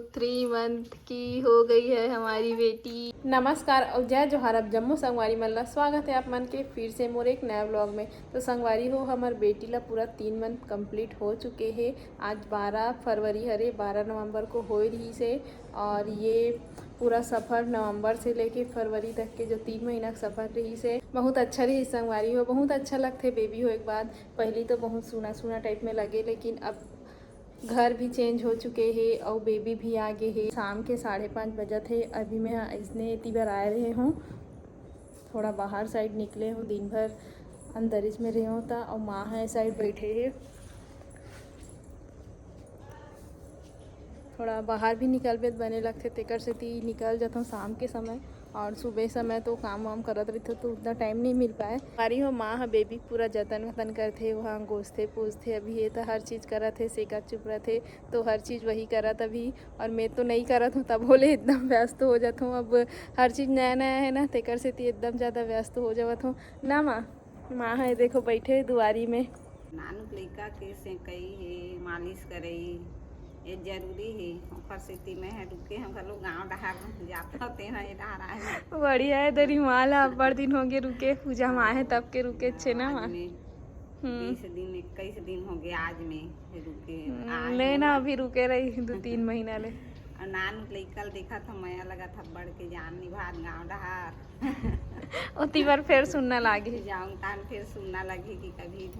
3 month की हो गई है हमारी बेटी। नमस्कार और जय जोहार। अब जम्मू संगवारी मल्ला स्वागत है आप मन के फिर से मोर एक नया व्लॉग में। तो संगवारी हो हमार बेटी ला पूरा 3 मंथ कंप्लीट हो चुके हैं। आज 12 फरवरी हरे 12 नवंबर को हो रही से और ये पूरा सफ़र नवंबर से लेके फरवरी तक के जो 3 महीना का सफ़र रही से बहुत अच्छा रही। संगवारी हो बहुत अच्छा लगते बेबी हो एक बाद। पहली तो बहुत सूना सूना टाइप में लगे, लेकिन अब घर भी चेंज हो चुके हैं और बेबी भी आ गए हैं। शाम के 5:30 बजे थे। अभी मैं इसने इतनी बार आए रहे हूँ, थोड़ा बाहर साइड निकले हूँ, दिन भर अंदर इसमें रहे होता और माँ है साइड बैठे हैं। थोड़ा बाहर भी निकल बे बने लगते तेकर से ती निकल जाता हूँ शाम के समय, और सुबह समय तो काम वाम करत रहते तो उतना टाइम नहीं मिल पाए। हमारी हो माँ है बेबी पूरा जतन वतन करते, वहाँ गोश्ते पूछते। अभी ये तो हर चीज़ करत है, सेका चुप रहते तो हर चीज़ वही करत अभी, और मैं तो नहीं करत हूँ तब बोले एकदम व्यस्त हो जाता हूँ। अब हर चीज़ नया नया है ना, तेकर से ती एकदम ज़्यादा व्यस्त हो जावत हूँ ना। माँ है देखो बैठे दुआरी में। नानुक लइका के सेकई है, मालिश करई ये जरूरी है। ओकर सेती में है रुके हम घलो गाँव डहार जाता तेना ये डहार आए बढ़िया है दरी माँ ला बड़ दिन हो गए रुके, पूजा माँ है तब के रुके छे ना माँ। 20 दिन 21 दिन हो गए आज में रुके आए ले हो ना ना। अभी रुके रही 2-3 महीना ले। और नानुक लइका देखा था माया लगा था बढ़ के जान निभात गाँव डहार उतनी बार फिर सुनना लागे। जाऊँ तान फिर सुनना लगे कि कभी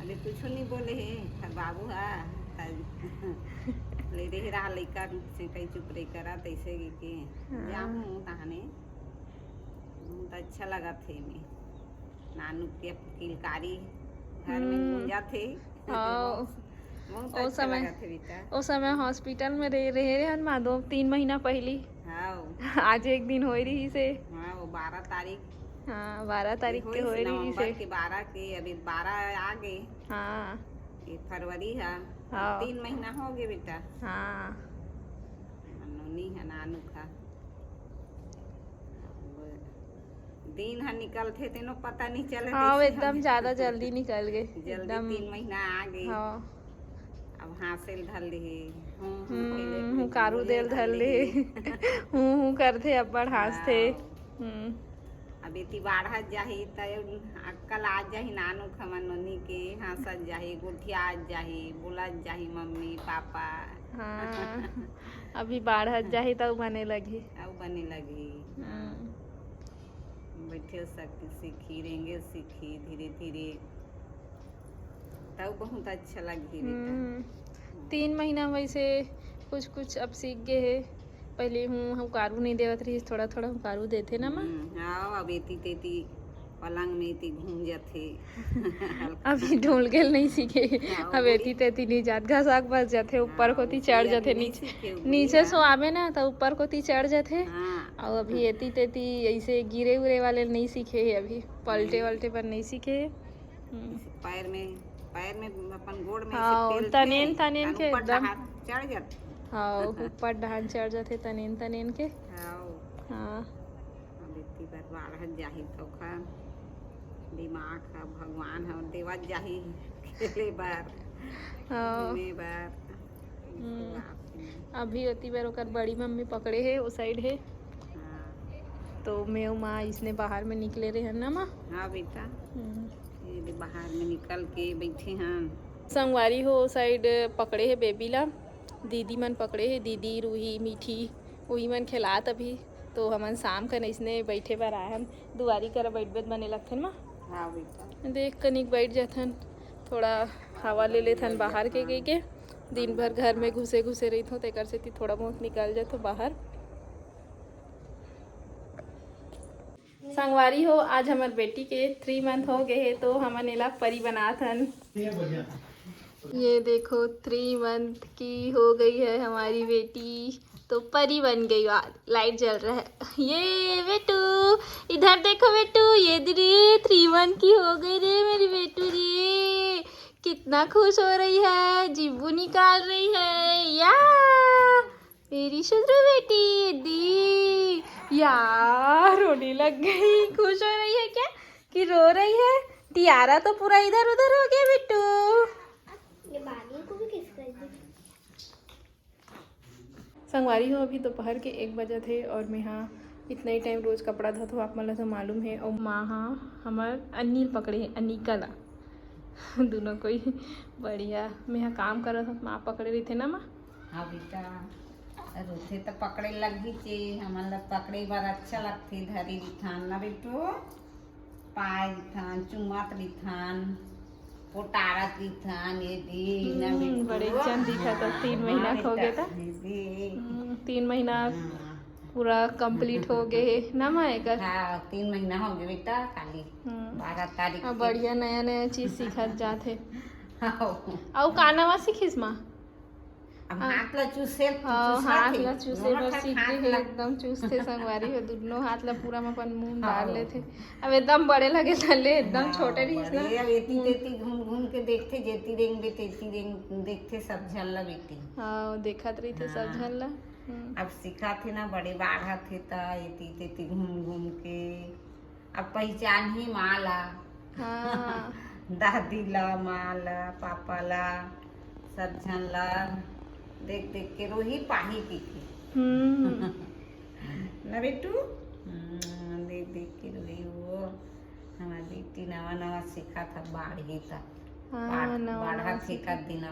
अरे कुछ नहीं बोले है हर बाबू है ले रही रहा लइका से कई चुप रही करा तैसे के जाऊँ तहाने बहुत अच्छा लगा थे। मैं नानू के किलकारी घर में गूंजा थे बहुत ओ अच्छा समय लगा थे बेटा। ओ समय हॉस्पिटल में रहे हन माँ 2-3 महीना पहली। हाँ आज एक दिन हो रही से। हाँ वो 12 तारीख। हाँ 12 तारीख के हो रही नवंबर से। के 12 के अभी 12 आ गए। हाँ ये फरवरी है, हाँ 3 महीना हो गए बेटा। हाँ नोनी है नानू का दिन है निकलते तेनो पता नहीं चले। हाँ एकदम ज़्यादा जल्दी निकल गए जल्दी एकदम। 3 महीना आ गए। हाँ अब हासिल धर ले हुकारू देल धर ले हूँ करते अब्बड़ हंसते। अब इतनी बाढ़ जाही तब अक्कल आ जाही नानू खमन नोनी के हंसत जाही गुठिया जाही बोलत जाही मम्मी पापा। हाँ अभी बाढ़ जाही तब बने लगी। अब बने लगी बैठे सकती सीखी रेंगे सीखी धीरे धीरे तब बहुत अच्छा लगी बेटा। 3 महीना वैसे कुछ कुछ अब सीख गए है। पहले हम कारू नहीं देवत रही, थोड़ा थोड़ा हम कारू देते ना माँ। हाँ अब एती तेती पलंग में एती घूम जाते अभी ढूंढ के नहीं सीखे। अब एती तेती नहीं जात घासाक बस जाते ऊपर को ती चढ़ जाते नीचे सो आवे ना तो ऊपर को ती चढ़ जाते। और अभी एती तेती ऐसे गिरे उरे वाले नहीं सीखे है, अभी पलटे वलटे पर नहीं सीखे है। पैर में अपन गोड़ में हाँ तनेन तनेन के एकदम चढ़ जाते। हाँ ऊपर ढान चढ़ जाते तनेन तनेन के। हाँ अब इतनी बार बाढ़ जाही तो खा दिमाग का भगवान है देवत जाही खेले बार घूमे बार। अभी अति बार ओकर बड़ी मम्मी पकड़े है वो साइड है। तो मैं माँ इसने बाहर में निकले रहे हैं ना माँ। हाँ बेटा ये बाहर में निकल के बैठे हैं। संगवारी हो साइड पकड़े है बेबी ला, दीदी मन पकड़े है, दीदी रूही मीठी वही मन खिलात अभी। तो हमन शाम का इसने बैठे बार आए हम दुआरी कर बैठ बने लगथन माँ। हाँ बेटा देख कनिक बैठ जाथन, थोड़ा हवा ले लेथन बाहर के गई के। दिन भर घर में घुसे घुसे रही थो तेकर से थोड़ा बहुत निकल जातो बाहर। संगवारी हो आज हमार बेटी के 3 मंथ हो गए है तो हमन एला परी बनात हन। ये देखो 3 मंथ की हो गई है हमारी बेटी तो परी बन गई। लाइट जल रहा है। ये बेटू इधर देखो बेटू, ये रे 3 मंथ की हो गई रे मेरी बेटू रे। कितना खुश हो रही है, जीबू निकाल रही है या मेरी शुद्र बेटी दी। यार रोने लग गई। खुश हो रही है क्या कि रो रही है? तियारा तो पूरा इधर उधर हो गया बिट्टू। ये बालियों को भी किस कर दी। संगवारी हो अभी दोपहर के 1 बजे थे और मैं हाँ इतना ही टाइम रोज़ कपड़ा धोत हो आप मन ला तो मालूम है। और माँ हाँ हमार अनिल पकड़े है अनिका ला दोनों कोई बढ़िया मैं हाँ काम करत हूँ माँ पकड़े रही थे ना माँ। हाँ बेटा रोथे तो पकड़े लगी चे हमन ला पकड़े बार अच्छा लगथे धरी रिथान ना बेटो पाए रिथान चुमात रिथान पोटारत रिथान ये दी ना बेटो बड़े चंद दिखा था 3 महीना हो गया था 3 महीना पूरा कंप्लीट हो गए ना माँ एकर। हाँ 3 महीना हो गए बेटा खाली 12 तारीख अब बढ़िया नया नया चीज सीखत जाते। हाँ और का नवा सीखिस माँ। अब हाथ ला चूसे हाथ ला चूसे बर सीख गए एकदम चूसते संगवारी हो दोनों हाथ ला पूरा में अपन मुंह डाल लेते। अब एकदम बड़े लगे चले एकदम छोटे रही ना अब एती तेती घूम घूम के देखते जेती रेंग बे तेती रेंग देखते सब झल्ला बेटी। हाँ देखत रही थे सब झल्ला। अब सीखा थे ना बड़े बाढ़ा थे ता एती तेती घूम घूम के अब पहचान ही माँ ला हाँ दादी ला माँ ला पापा ला सब झन ला देख देख के रोही पाही की थी ना बेटू देख देख के रोही वो हमारी बेटी नवा नवा सीखा था बाढ़ी था बाढ़ा सीखा दिन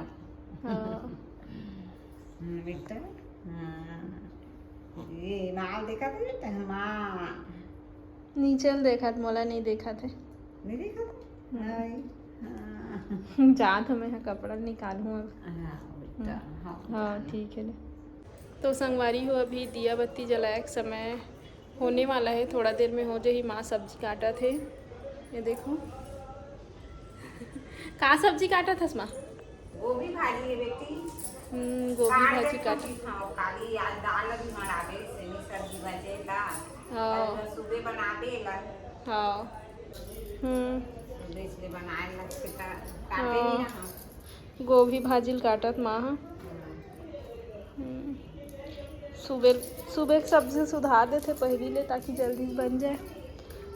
बेटा ये माल देखा था बेटा माँ नीचे देखा मोला नहीं देखा थे नहीं देखा जात हमें हाँ कपड़ा निकालूँ अब। हाँ ठीक है। तो संगवारी हो अभी दिया बत्ती जलाए के समय होने वाला है थोड़ा देर में हो जाए। माँ सब्जी काटा थे ये देखो का सब्जी काटा था माँ। गोभी भाजी है बेटी गोभी भाजी काटी काली आज दाल भी मराबे सेमी सब्जी बजेला सुबह बनाबेला। हाँ सुबह से बनाए लगते काटे नहीं ना गोभी भाजिल काटत माँ। सुबह सुबह सब्जी सुधार देते पहली ले ताकि जल्दी बन जाए।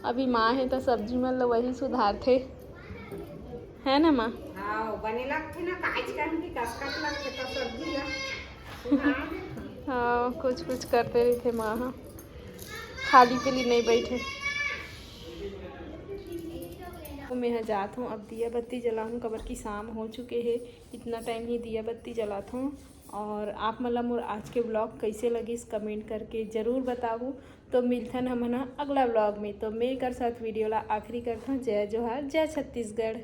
अभी माँ है तो सब्जी में वही सुधार थे है ना माँ। हाँ बने लगते ना काज करने की कसकस लगते तो सब्जी ला हाँ कुछ कुछ करते रहे थे माँ। हाँ खाली के लिए नहीं बैठे। मैं जात हूँ अब दिया बत्ती जलाऊँ कबर की शाम हो चुके हैं इतना टाइम ही दिया बत्ती जलाता हूँ। और आप मतलब मोर आज के ब्लॉग कैसे लगे इस कमेंट करके ज़रूर बताओ। तो मिलथन हम अगला ब्लॉग में तो मैं कर साथ वीडियो ला आखिरी करता हूँ। जय जोहार जय छत्तीसगढ़।